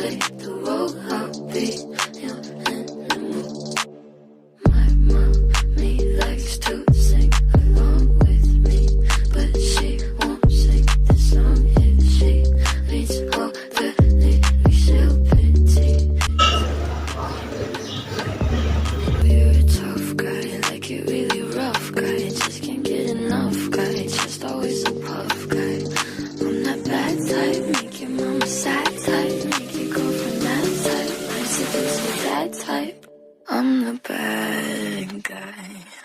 play the role I'll be your animal. My mommy likes to sing along with me, but she won't sing the song if she reads all the lyrics. She'll pity. We're a tough guy, like it really rough guy. Just can't get enough guy, just always a puff guy. I'm that bad type, make your mama sad type, make your girlfriend mad type, nice if it's your dad type. I'm the bad guy.